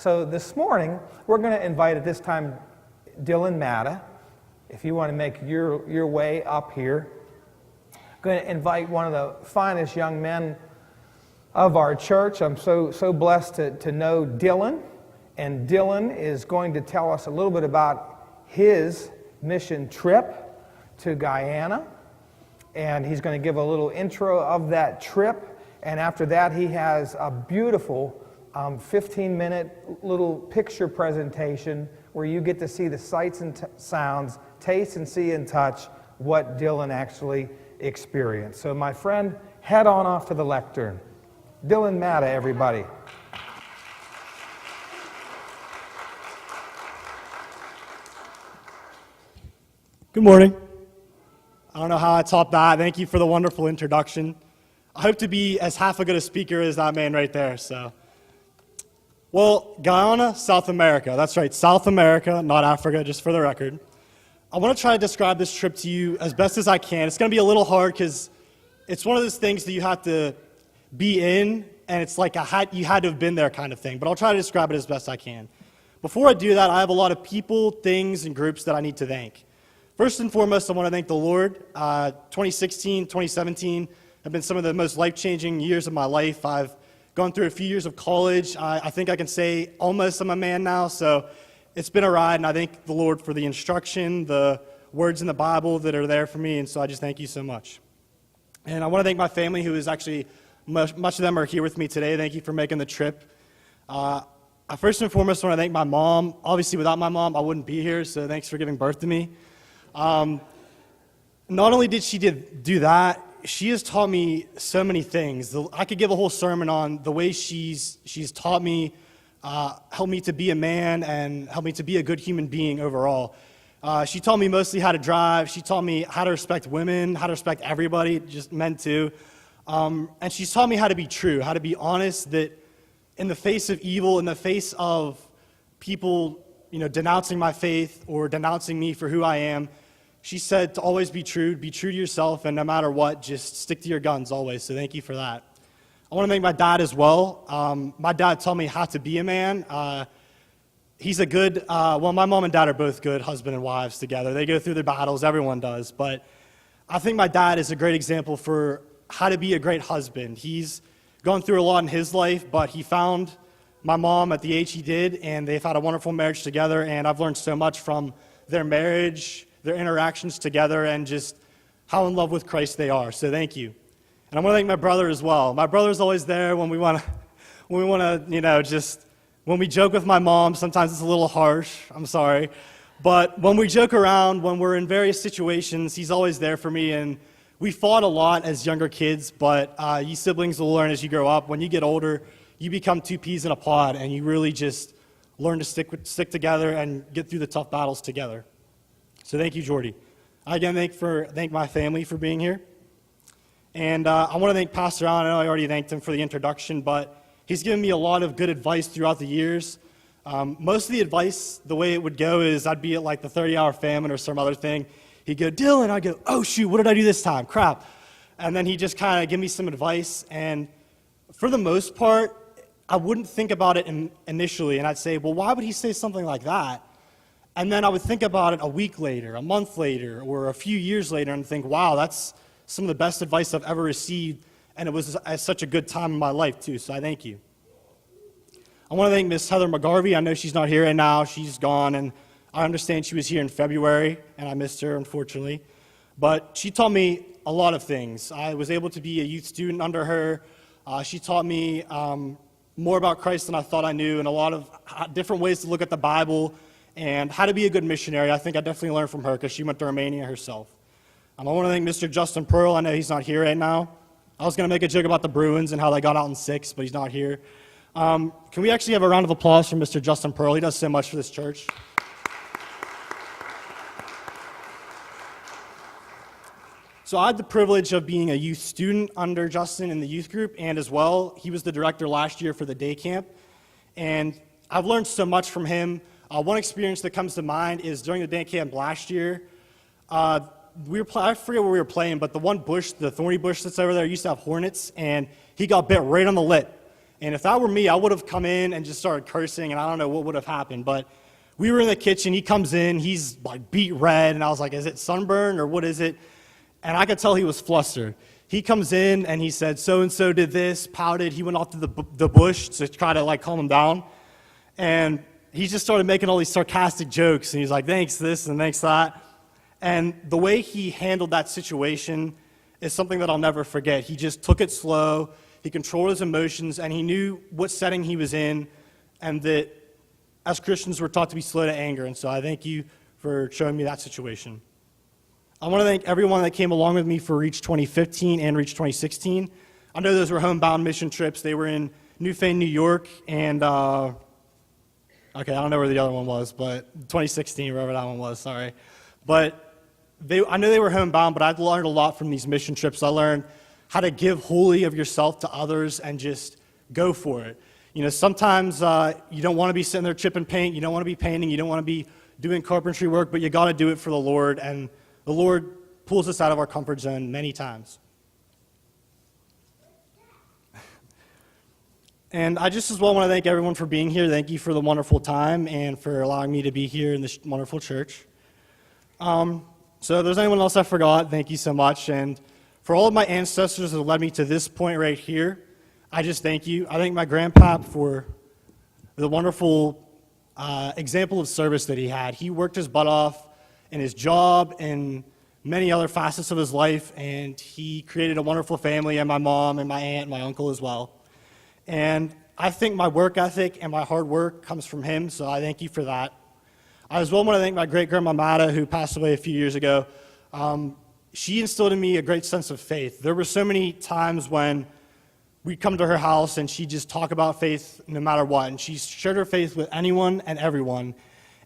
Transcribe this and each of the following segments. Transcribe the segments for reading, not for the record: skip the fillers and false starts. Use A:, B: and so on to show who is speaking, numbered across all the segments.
A: So this morning, we're going to invite at this time Dylan Matta. If you want to make your way up here, I'm going to invite one of the finest young men of our church. I'm so blessed to know Dylan, and Dylan is going to tell us a little bit about his mission trip to Guyana, and he's going to give a little intro of that trip, and after that he has a beautiful 15-minute little picture presentation where you get to see the sights and sounds, taste and see and touch what Dylan actually experienced. So my friend, head on off to the lectern. Dylan Matta, everybody.
B: Good morning. I don't know how I top that. Thank you for the wonderful introduction. I hope to be as half a good a speaker as that man right there. Well, Guyana, South America. That's right, South America, not Africa, just for the record. I want to try to describe this trip to you as best as I can. It's going to be a little hard because it's one of those things that you have to be in, and it's like you had to have been there kind of thing. But I'll try to describe it as best I can. Before I do that, I have a lot of people, things, and groups that I need to thank. First and foremost, I want to thank the Lord. 2016, 2017 have been some of the most life-changing years of my life. I've gone through a few years of college. I think I can say almost I'm a man now, so it's been a ride, and I thank the Lord for the instruction, the words in the Bible that are there for me, and so I just thank you so much. And I want to thank my family, who is actually, much of them are here with me today. Thank you for making the trip. I first and foremost want to thank my mom. Obviously, without my mom, I wouldn't be here, so thanks for giving birth to me. Not only did she do that, she has taught me so many things. I could give a whole sermon on the way she's taught me, helped me to be a man, and helped me to be a good human being overall. She taught me mostly how to drive. She taught me how to respect women, how to respect everybody, just men too. And she's taught me how to be true, how to be honest, that in the face of evil, in the face of people, denouncing my faith or denouncing me for who I am, she said to always be true to yourself, and no matter what, just stick to your guns always. So thank you for that. I want to thank my dad as well. My dad taught me how to be a man. He's a good, my mom and dad are both good husband and wives together. They go through their battles, everyone does. But I think my dad is a great example for how to be a great husband. He's gone through a lot in his life, but he found my mom at the age he did, and they've had a wonderful marriage together, and I've learned so much from their marriage, their interactions together, and just how in love with Christ they are. So thank you. And I want to thank my brother as well. My brother's always there when we want to, when we joke with my mom. Sometimes it's a little harsh, I'm sorry. But when we joke around, when we're in various situations, he's always there for me. And we fought a lot as younger kids, but you siblings will learn as you grow up. When you get older, you become two peas in a pod, and you really just learn to stick together and get through the tough battles together. So thank you, Jordy. I again thank my family for being here. And I want to thank Pastor Allen. I know I already thanked him for the introduction, but he's given me a lot of good advice throughout the years. Most of the advice, the way it would go is I'd be at like the 30-hour famine or some other thing. He'd go, Dylan. I'd go, oh, shoot, what did I do this time? Crap. And then he'd just kind of give me some advice. And for the most part, I wouldn't think about it initially. And I'd say, well, why would he say something like that? And then I would think about it a week later, a month later, or a few years later and think, wow, that's some of the best advice I've ever received, and it was at such a good time in my life, too, so I thank you. I want to thank Miss Heather McGarvey. I know she's not here right now. She's gone, and I understand she was here in February, and I missed her, unfortunately. But she taught me a lot of things. I was able to be a youth student under her. She taught me more about Christ than I thought I knew, and a lot of different ways to look at the Bible, and how to be a good missionary. I think I definitely learned from her because she went to Romania herself. I want to thank Mr. Justin Pearl. I know he's not here right now. I was going to make a joke about the Bruins and how they got out in 6, but he's not here. Can we actually have a round of applause for Mr. Justin Pearl? He does so much for this church. So I had the privilege of being a youth student under Justin in the youth group, and as well, he was the director last year for the day camp. And I've learned so much from him. One experience that comes to mind is during the day camp last year, I forget where we were playing, but the one bush, the thorny bush that's over there, used to have hornets, and he got bit right on the lip. And if that were me, I would have come in and just started cursing, and I don't know what would have happened. But we were in the kitchen. He comes in. He's like beet red, and I was like, is it sunburn or what is it? And I could tell he was flustered. He comes in, and he said, so-and-so did this, pouted. He went off to the bush to try to like calm him down. And he just started making all these sarcastic jokes. And he's like, thanks this and thanks that. And the way he handled that situation is something that I'll never forget. He just took it slow. He controlled his emotions, and he knew what setting he was in, and that as Christians, we're taught to be slow to anger. And so I thank you for showing me that situation. I want to thank everyone that came along with me for Reach 2015 and Reach 2016. I know those were homebound mission trips. They were in Newfane, New York, and okay, I don't know where the other one was, but 2016, wherever that one was, sorry. But I know they were homebound, but I've learned a lot from these mission trips. I learned how to give wholly of yourself to others and just go for it. You know, sometimes you don't want to be sitting there chipping paint, you don't want to be painting, you don't want to be doing carpentry work, but you got to do it for the Lord, and the Lord pulls us out of our comfort zone many times. And I just as well want to thank everyone for being here. Thank you for the wonderful time and for allowing me to be here in this wonderful church. So if there's anyone else I forgot, thank you so much. And for all of my ancestors that led me to this point right here, I just thank you. I thank my grandpa for the wonderful example of service that he had. He worked his butt off in his job and many other facets of his life, and he created a wonderful family, and my mom and my aunt and my uncle as well. And I think my work ethic and my hard work comes from him, so I thank you for that. I as well want to thank my great-grandma Matta, who passed away a few years ago. She instilled in me a great sense of faith. There were so many times when we'd come to her house and she'd just talk about faith no matter what, and she shared her faith with anyone and everyone.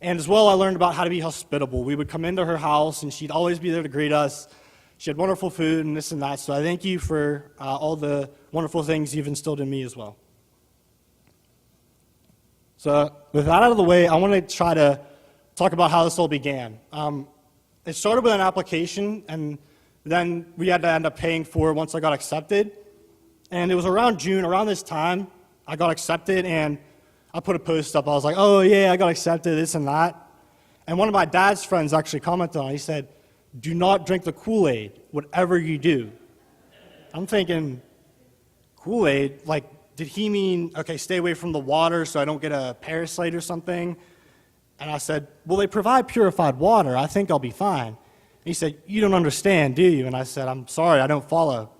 B: And as well, I learned about how to be hospitable. We would come into her house, and she'd always be there to greet us. She had wonderful food and this and that, so I thank you for all the wonderful things you've instilled in me as well. So with that out of the way, I want to try to talk about how this all began. It started with an application, and then we had to end up paying for it once I got accepted. And it was around June, around this time, I got accepted, and I put a post up. I was like, oh, yeah, I got accepted, this and that. And one of my dad's friends actually commented on it. He said, do not drink the Kool-Aid, whatever you do. I'm thinking, Kool-Aid? Like, did he mean, okay, stay away from the water so I don't get a parasite or something? And I said, well, they provide purified water. I think I'll be fine. And he said, you don't understand, do you? And I said, I'm sorry, I don't follow.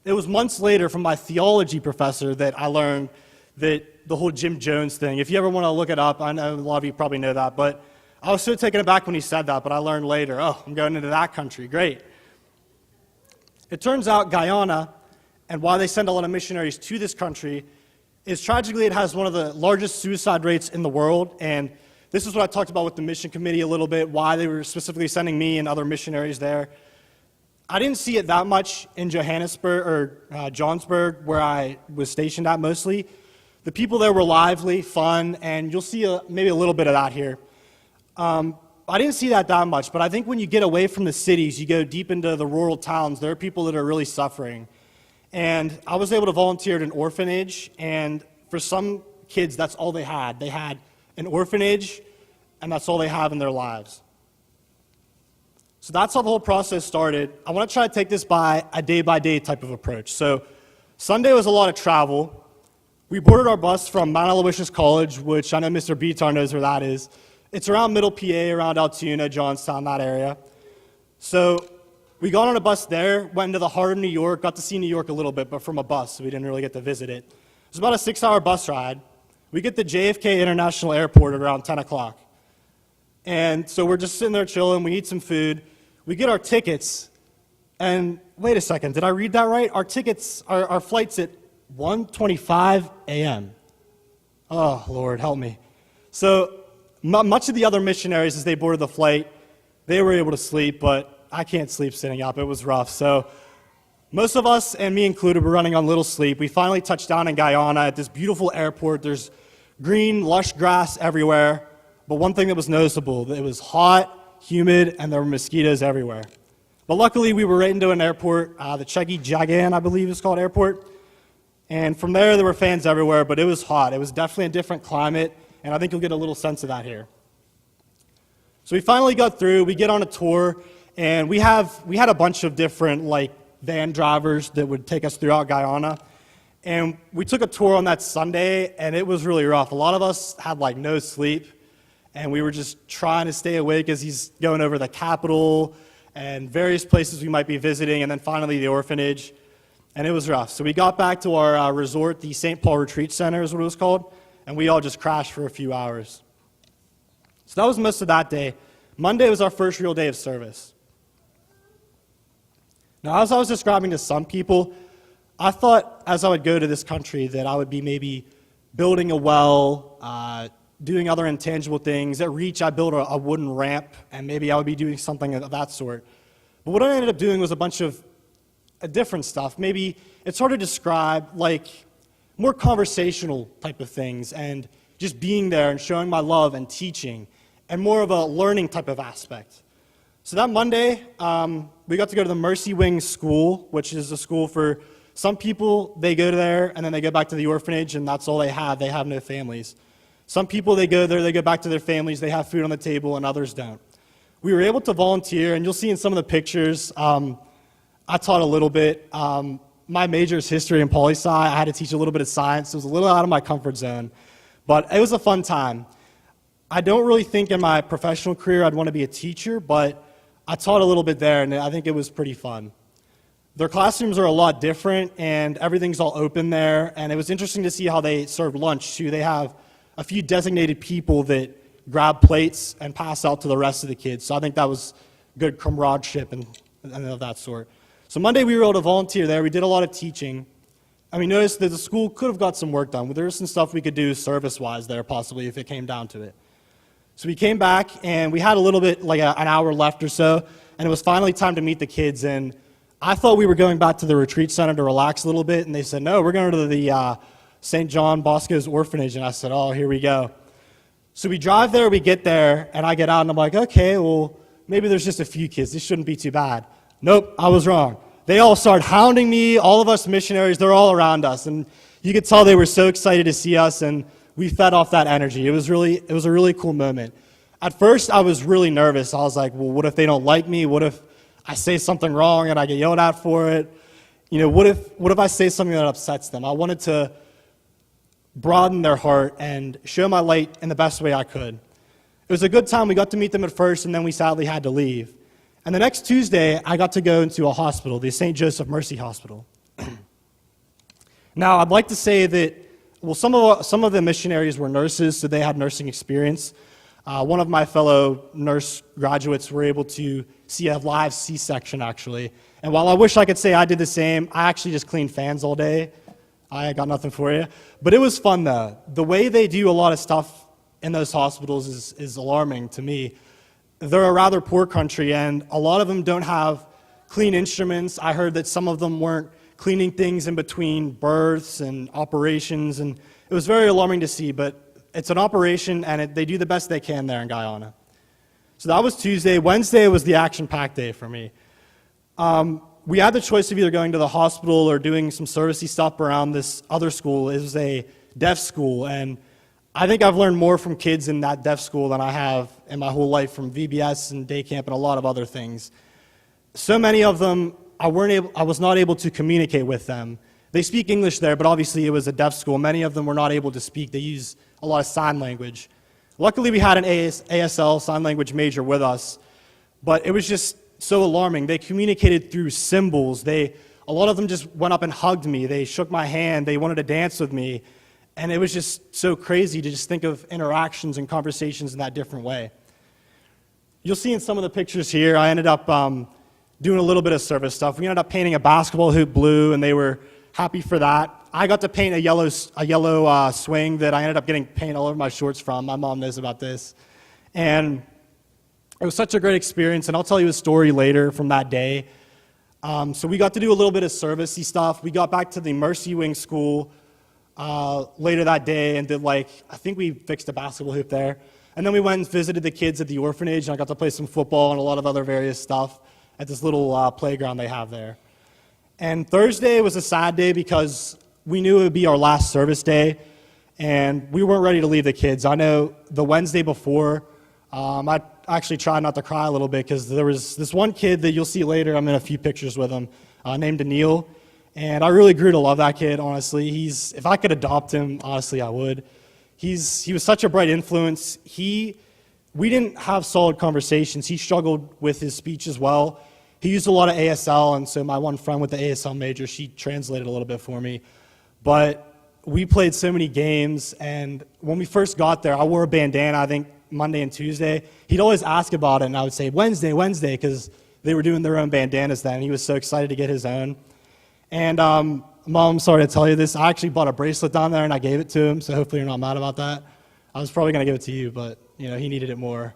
B: It was months later from my theology professor that I learned that the whole Jim Jones thing, if you ever want to look it up, I know a lot of you probably know that, but I was so taken aback when he said that, but I learned later, oh, I'm going into that country, great. It turns out Guyana, and why they send a lot of missionaries to this country, is tragically it has one of the largest suicide rates in the world, and this is what I talked about with the mission committee a little bit, why they were specifically sending me and other missionaries there. I didn't see it that much in Johannesburg or Johnsburg, where I was stationed at mostly. The people there were lively, fun, and you'll see maybe a little bit of that here. I didn't see that much, but I think when you get away from the cities, you go deep into the rural towns, there are people that are really suffering. And I was able to volunteer at an orphanage, and for some kids, that's all they had. They had an orphanage, and that's all they have in their lives. So that's how the whole process started. I want to try to take this by a day-by-day type of approach. So Sunday was a lot of travel. We boarded our bus from Mount Aloysius College, which I know Mr. Bitar knows where that is. It's around Middle PA, around Altoona, Johnstown, that area. So we got on a bus there, went into the heart of New York, got to see New York a little bit, but from a bus, so we didn't really get to visit it. It was about a 6-hour bus ride. We get to JFK International Airport at around 10 o'clock. And so we're just sitting there chilling, we eat some food. We get our tickets, and wait a second, did I read that right? Our tickets, our flight's at 1:25 a.m. Oh, Lord, help me. So much of the other missionaries, as they boarded the flight, they were able to sleep, but I can't sleep sitting up. It was rough. So most of us, and me included, were running on little sleep. We finally touched down in Guyana at this beautiful airport. There's green, lush grass everywhere, but one thing that was noticeable, it was hot, humid, and there were mosquitoes everywhere. But luckily, we were right into an airport, the Chegi Jagan, I believe is called airport. And from there were fans everywhere, but it was hot. It was definitely a different climate, and I think you'll get a little sense of that here. So we finally got through. We get on a tour, and we had a bunch of different van drivers that would take us throughout Guyana. And we took a tour on that Sunday, and it was really rough. A lot of us had no sleep, and we were just trying to stay awake as he's going over the capital and various places we might be visiting, and then finally the orphanage. And it was rough. So we got back to our resort, the St. Paul Retreat Center is what it was called, and we all just crashed for a few hours. So that was most of that day. Monday was our first real day of service. Now, as I was describing to some people, I thought as I would go to this country that I would be maybe building a well, doing other intangible things. At Reach, I built a wooden ramp, and maybe I would be doing something of that sort. But what I ended up doing was a bunch of different stuff. Maybe it's hard to describe, more conversational type of things, and just being there and showing my love and teaching, and more of a learning type of aspect. So that Monday, we got to go to the Mercy Wing School, which is a school for some people. They go there, and then they go back to the orphanage, and that's all they have. They have no families. Some people, they go there, they go back to their families, they have food on the table, and others don't. We were able to volunteer, and you'll see in some of the pictures, I taught a little bit. My major is history and poli-sci. I had to teach a little bit of science. It was a little out of my comfort zone, but it was a fun time. I don't really think in my professional career I'd want to be a teacher, but I taught a little bit there, and I think it was pretty fun. Their classrooms are a lot different, and everything's all open there, and it was interesting to see how they serve lunch, too. They have a few designated people that grab plates and pass out to the rest of the kids, so I think that was good comradeship and of that sort. So Monday we were able to volunteer there. We did a lot of teaching, and we noticed that the school could have got some work done. There was some stuff we could do service-wise there, possibly, if it came down to it. So we came back, and we had a little bit, an hour left or so, and it was finally time to meet the kids. And I thought we were going back to the retreat center to relax a little bit, and they said, no, we're going to the St. John Bosco's orphanage. And I said, oh, here we go. So we drive there, we get there, and I get out, and I'm like, okay, well, maybe there's just a few kids. This shouldn't be too bad. Nope, I was wrong. They all started hounding me, all of us missionaries, they're all around us. And you could tell they were so excited to see us, and we fed off that energy. It was a really cool moment. At first, I was really nervous. I was like, well, what if they don't like me? What if I say something wrong and I get yelled at for it? What if I say something that upsets them? I wanted to broaden their heart and show my light in the best way I could. It was a good time. We got to meet them at first, and then we sadly had to leave. And the next Tuesday, I got to go into a hospital, the St. Joseph Mercy Hospital. Now, I'd like to say that, well, some of the missionaries were nurses, so they had nursing experience. One of my fellow nurse graduates were able to see a live C-section, actually. And while I wish I could say I did the same, I actually just cleaned fans all day. I got nothing for you. But it was fun, though. The way they do a lot of stuff in those hospitals is alarming to me. They're a rather poor country, and a lot of them don't have clean instruments. I heard that some of them weren't cleaning things in between births and operations, and it was very alarming to see, but it's an operation, and they do the best they can there in Guyana. So that was Tuesday. Wednesday was the action-packed day for me. We had the choice of either going to the hospital or doing some servicey stuff around this other school. It was a deaf school, and I think I've learned more from kids in that deaf school than I have in my whole life from VBS and day camp and a lot of other things. So many of them, I was not able to communicate with them. They speak English there, but obviously it was a deaf school. Many of them were not able to speak. They use a lot of sign language. Luckily, we had an ASL, sign language major with us, but it was just so alarming. They communicated through symbols. A lot of them just went up and hugged me. They shook my hand. They wanted to dance with me. And it was just so crazy to just think of interactions and conversations in that different way. You'll see in some of the pictures here, I ended up doing a little bit of service stuff. We ended up painting a basketball hoop blue, and they were happy for that. I got to paint a yellow swing that I ended up getting paint all over my shorts from. My mom knows about this. And it was such a great experience, and I'll tell you a story later from that day. So we got to do a little bit of servicey stuff. We got back to the Mercy Wing School later that day and did I think we fixed a basketball hoop there. And then we went and visited the kids at the orphanage, and I got to play some football and a lot of other various stuff at this little playground they have there. And Thursday was a sad day because we knew it would be our last service day, and we weren't ready to leave the kids. I know the Wednesday before, I actually tried not to cry a little bit because there was this one kid that you'll see later. I'm in a few pictures with him, named Daniil, and I really grew to love that kid, honestly. If I could adopt him, honestly, I would. He was such a bright influence. We didn't have solid conversations. He struggled with his speech as well. He used a lot of ASL, and so my one friend with the ASL major, she translated a little bit for me. But we played so many games, and when we first got there, I wore a bandana, I think, Monday and Tuesday. He'd always ask about it, and I would say, Wednesday, because they were doing their own bandanas then, and he was so excited to get his own. And Mom, I'm sorry to tell you this, I actually bought a bracelet down there, and I gave it to him, so hopefully you're not mad about that. I was probably going to give it to you, but he needed it more.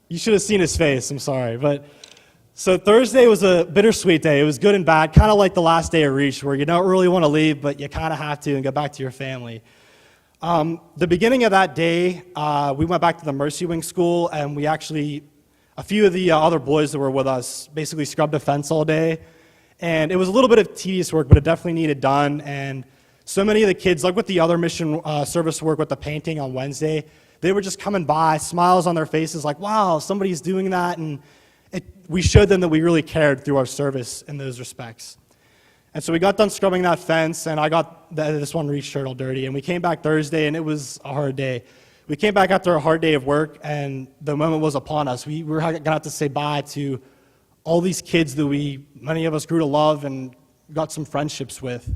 B: You should have seen his face, I'm sorry. So Thursday was a bittersweet day. It was good and bad, kind of like the last day of Reach, where you don't really want to leave, but you kind of have to and go back to your family. The beginning of that day, we went back to the Mercy Wing school, and we actually, a few of the other boys that were with us basically scrubbed a fence all day. And it was a little bit of tedious work, but it definitely needed done. And so many of the kids, like with the other mission service work with the painting on Wednesday, they were just coming by, smiles on their faces, like, wow, somebody's doing that. And we showed them that we really cared through our service in those respects. And so we got done scrubbing that fence, and I got this one Reach shirt all dirty. And we came back Thursday, and it was a hard day. We came back after a hard day of work, and the moment was upon us. We were going to have to say bye to all these kids that many of us grew to love and got some friendships with.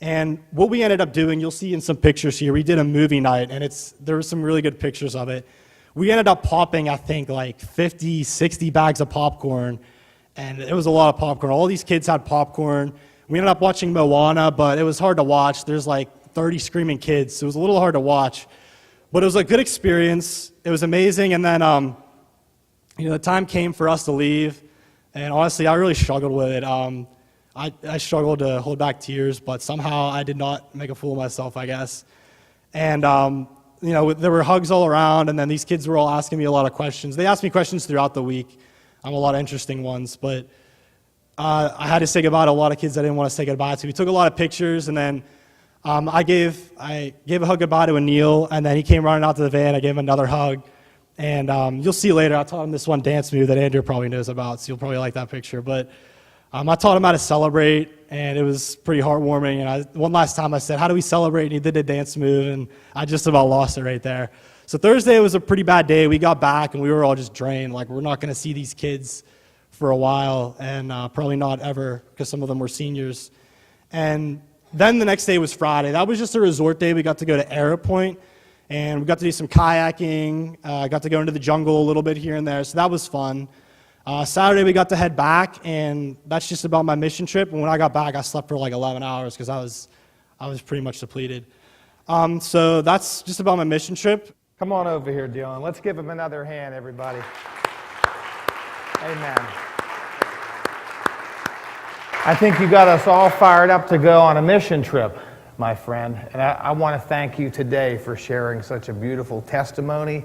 B: And what we ended up doing, you'll see in some pictures here, we did a movie night, and there were some really good pictures of it. We ended up popping, I think, like 50, 60 bags of popcorn, and it was a lot of popcorn. All these kids had popcorn. We ended up watching Moana, but it was hard to watch. There's like 30 screaming kids, so it was a little hard to watch. But it was a good experience. It was amazing, and then the time came for us to leave, and honestly, I really struggled with it. I struggled to hold back tears, but somehow I did not make a fool of myself, I guess. And there were hugs all around, and then these kids were all asking me a lot of questions. They asked me questions throughout the week, a lot of interesting ones, but I had to say goodbye to a lot of kids I didn't want to say goodbye to. We took a lot of pictures, and then I gave a hug goodbye to Anil, and then he came running out to the van. I gave him another hug, and you'll see later, I taught him this one dance move that Andrew probably knows about, so you'll probably like that picture. But I taught him how to celebrate, and it was pretty heartwarming. And one last time I said, how do we celebrate? And he did a dance move, and I just about lost it right there. So Thursday was a pretty bad day. We got back, and we were all just drained. Like, we're not going to see these kids for a while, and probably not ever, because some of them were seniors. And then the next day was Friday. That was just a resort day. We got to go to Arrow Point, and we got to do some kayaking. Got to go into the jungle a little bit here and there, so that was fun. Saturday, we got to head back, and that's just about my mission trip. And when I got back, I slept for like 11 hours because I was pretty much depleted. So that's just about my mission trip.
A: Come on over here, Dylan. Let's give him another hand, everybody. Amen. I think you got us all fired up to go on a mission trip, my friend. And I want to thank you today for sharing such a beautiful testimony.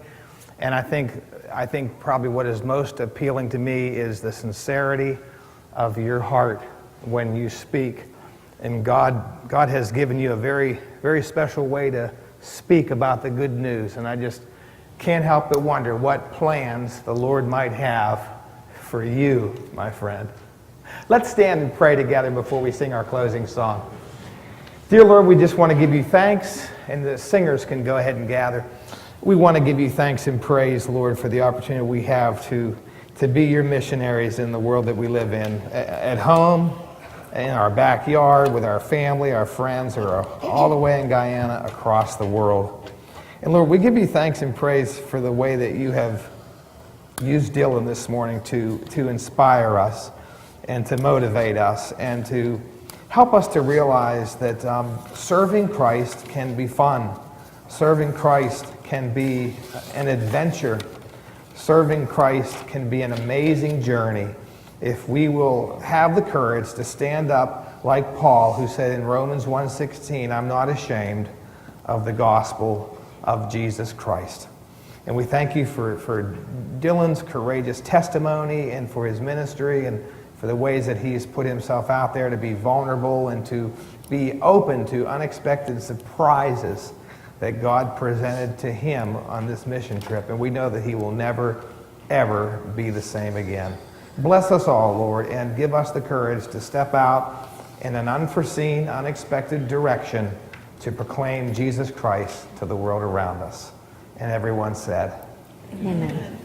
A: And I think probably what is most appealing to me is the sincerity of your heart when you speak. And God has given you a very, very special way to speak about the good news. And I just can't help but wonder what plans the Lord might have for you, my friend. Let's stand and pray together before we sing our closing song. Dear Lord, we just want to give you thanks, and the singers can go ahead and gather. We want to give you thanks and praise, Lord, for the opportunity we have to be your missionaries in the world that we live in, at home, in our backyard, with our family, our friends, or all the way in Guyana, across the world. And Lord, we give you thanks and praise for the way that you have used Dylan this morning to inspire us and to motivate us and to help us to realize that serving Christ can be fun. Serving Christ can be an adventure. Serving Christ can be an amazing journey if we will have the courage to stand up like Paul, who said in Romans 1:16, I'm not ashamed of the gospel of Jesus Christ. And we thank you for Dylan's courageous testimony and for his ministry and for the ways that he's put himself out there to be vulnerable and to be open to unexpected surprises that God presented to him on this mission trip. And we know that he will never, ever be the same again. Bless us all, Lord, and give us the courage to step out in an unforeseen, unexpected direction to proclaim Jesus Christ to the world around us. And everyone said,
C: Amen.